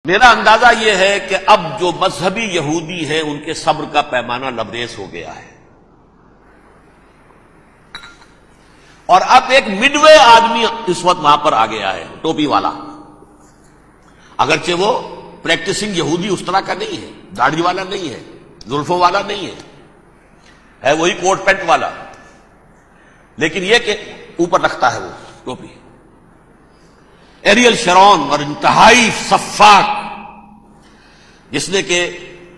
میرا اندازہ یہ ہے کہ اب جو مذہبی یہودی ہیں ان کے صبر کا پیمانہ لبریز ہو گیا ہے، اور اب ایک مڈ وے آدمی اس وقت وہاں پر آ گیا ہے، ٹوپی والا، اگرچہ وہ پریکٹسنگ یہودی اس طرح کا نہیں ہے، داڑھی والا نہیں ہے، زلفوں والا نہیں ہے وہی کوٹ پینٹ والا، لیکن یہ کہ اوپر رکھتا ہے وہ ٹوپی۔ ایریل شرون اور انتہائی سفاک، جس نے کہ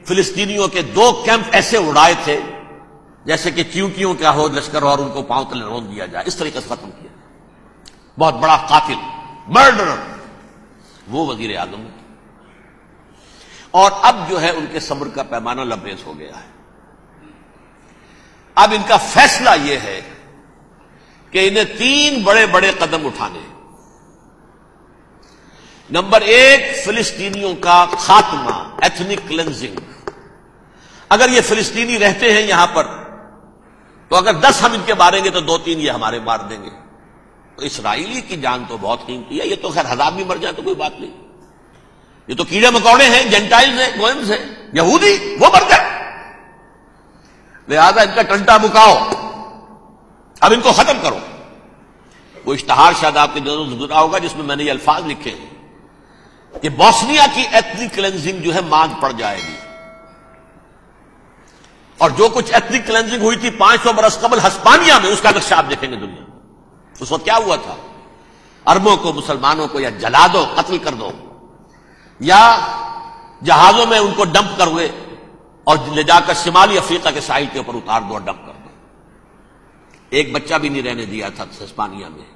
فلسطینیوں کے 2 کیمپ ایسے اڑائے تھے جیسے کہ چیونٹیوں کا ہو لشکر اور ان کو پاؤں تلے رون دیا جائے، اس طریقے سے ختم کیا، بہت بڑا قاتل، مرڈرر، وہ وزیر اعظم، اور اب جو ہے ان کے صبر کا پیمانہ لبریز ہو گیا ہے۔ اب ان کا فیصلہ یہ ہے کہ انہیں 3 بڑے بڑے قدم اٹھانے ہیں۔ نمبر 1، فلسطینیوں کا خاتمہ، ایتھنک کلینزنگ۔ اگر یہ فلسطینی رہتے ہیں یہاں پر تو اگر 10 ہم ان کے ماریں گے تو 2-3 یہ ہمارے مار دیں گے، تو اسرائیلی کی جان تو بہت قیمتی ہے، یہ تو خیر 1000 بھی مر جائیں تو کوئی بات نہیں، یہ تو کیڑے مکوڑے ہیں، جینٹائلز ہیں، گوئمز ہیں، یہودی وہ مر گئے، لہذا ان کا ٹنٹا بکاؤ، اب ان کو ختم کرو۔ وہ اشتہار شاید آپ کے دنوں گزرا ہوگا جس میں میں نے یہ الفاظ لکھے ہیں کہ بوسنیا کی ایتھنک کلینزنگ جو ہے ماند پڑ جائے گی، اور جو کچھ ایتھنک کلینزنگ ہوئی تھی 500 برس قبل ہسپانیہ میں، اس کا نقشہ آپ دیکھیں گے دنیا میں۔ اس وقت کیا ہوا تھا؟ عربوں کو، مسلمانوں کو یا جلا دو، قتل کر دو، یا جہازوں میں ان کو ڈمپ کر ہوئے اور لے جا کر شمالی افریقہ کے ساحل کے اوپر اتار دو اور ڈمپ کر دو۔ ایک بچہ بھی نہیں رہنے دیا تھا ہسپانیہ میں۔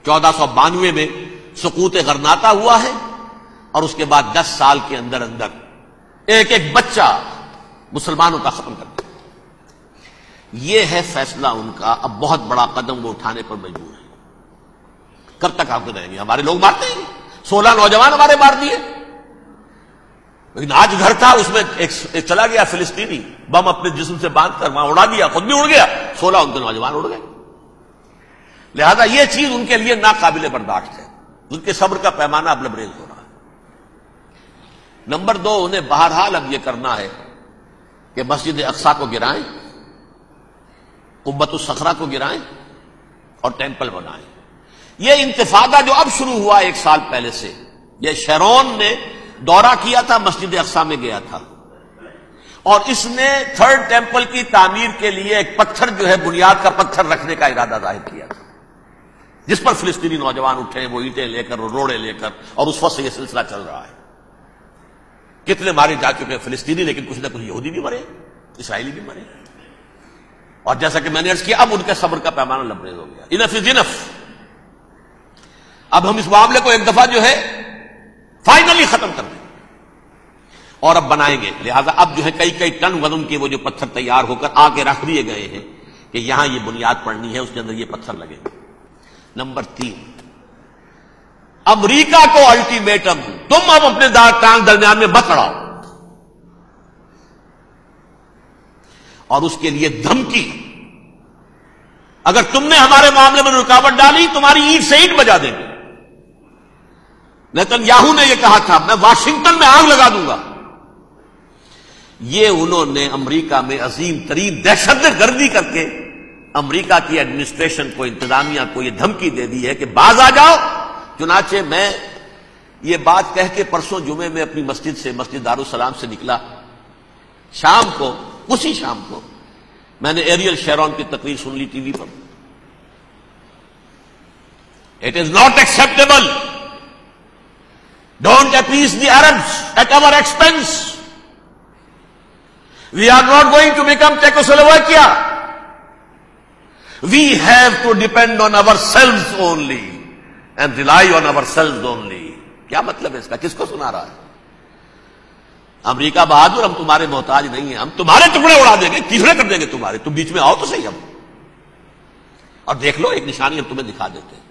1492 میں سقوط غرناطہ ہوا ہے، اور اس کے بعد 10 سال کے اندر اندر ایک ایک بچہ مسلمانوں کا ختم کر دیا۔ یہ ہے فیصلہ ان کا، اب بہت بڑا قدم وہ اٹھانے پر مجبور ہے۔ کب تک آپ رہیں گے؟ ہمارے لوگ مارتے ہیں، 16 نوجوان ہمارے مار دیے، لیکن آج گھر تھا اس میں ایک چلا گیا فلسطینی، بم اپنے جسم سے باندھ کر وہاں اڑا دیا، خود بھی اڑ گیا، 16 ان کے نوجوان اڑ گئے۔ لہذا یہ چیز ان کے لیے ناقابل برداشت ہے، ان کے صبر کا پیمانہ اب لبریز ہو رہا ہے۔ نمبر 2، انہیں بہرحال اب یہ کرنا ہے کہ مسجد اقصی کو گرائیں، قبۃ الصخرہ کو گرائیں اور ٹیمپل بنائیں۔ یہ انتفاضہ جو اب شروع ہوا 1 سال پہلے سے، یہ شیرون نے دورہ کیا تھا، مسجد اقصی میں گیا تھا، اور اس نے 3rd ٹیمپل کی تعمیر کے لیے ایک پتھر جو ہے بنیاد کا پتھر رکھنے کا ارادہ ظاہر کیا تھا، جس پر فلسطینی نوجوان اٹھے، وہ اینٹیں لے کر، روڑے لے کر، اور اس وقت سے یہ سلسلہ چل رہا ہے۔ کتنے مارے جا چکے فلسطینی، لیکن کچھ نہ کچھ یہودی بھی مرے، اسرائیلی بھی مرے، اور جیسا کہ میں نے عرض کیا اب ان کے صبر کا پیمانہ لبریز ہو گیا۔ انف از انف، اب ہم اس معاملے کو ایک دفعہ جو ہے فائنلی ختم کر دیں اور اب بنائیں گے۔ لہذا اب جو ہے کئی ٹن وزن کے وہ جو پتھر تیار ہو کر آ کے رکھ دیے گئے ہیں کہ یہاں یہ بنیاد پڑنی ہے، اس کے اندر یہ پتھر لگے گا۔ نمبر 3، امریکہ کو الٹیمیٹم، تم اب اپنے ٹانگ درمیان میں مت لڑاؤ، اور اس کے لیے دھمکی، اگر تم نے ہمارے معاملے میں رکاوٹ ڈالی تمہاری اینٹ سے اینٹ بجا دیں گے۔ نیتن یاہو نے یہ کہا تھا میں واشنگٹن میں آگ لگا دوں گا۔ یہ انہوں نے امریکہ میں عظیم ترین دہشت گردی کر کے امریکہ کی ایڈمنسٹریشن کو، انتظامیہ کو یہ دھمکی دے دی ہے کہ باز آ جاؤ۔ چنانچہ میں یہ بات کہہ کے پرسوں جمعے میں اپنی مسجد سے، مسجد دارالسلام سے نکلا، شام کو، اسی شام کو میں نے ایریل شیرون کی تقریر سن لی T V per. It is not acceptable. Don't appease the Arabs at our expense. We are not going to become Czechoslovakia. We have to depend on ourselves only and rely on ourselves only. کیا مطلب ہے اس کا؟ کس کو سنا رہا ہے؟ امریکہ بہادر، ہم تمہارے محتاج نہیں ہیں، ہم تمہارے ٹکڑے اڑا دیں گے، تیسرے کر دیں گے تمہارے، تم بیچ میں آؤ تو صحیح ہم، اور دیکھ لو ایک نشانی ہم تمہیں دکھا دیتے ہیں۔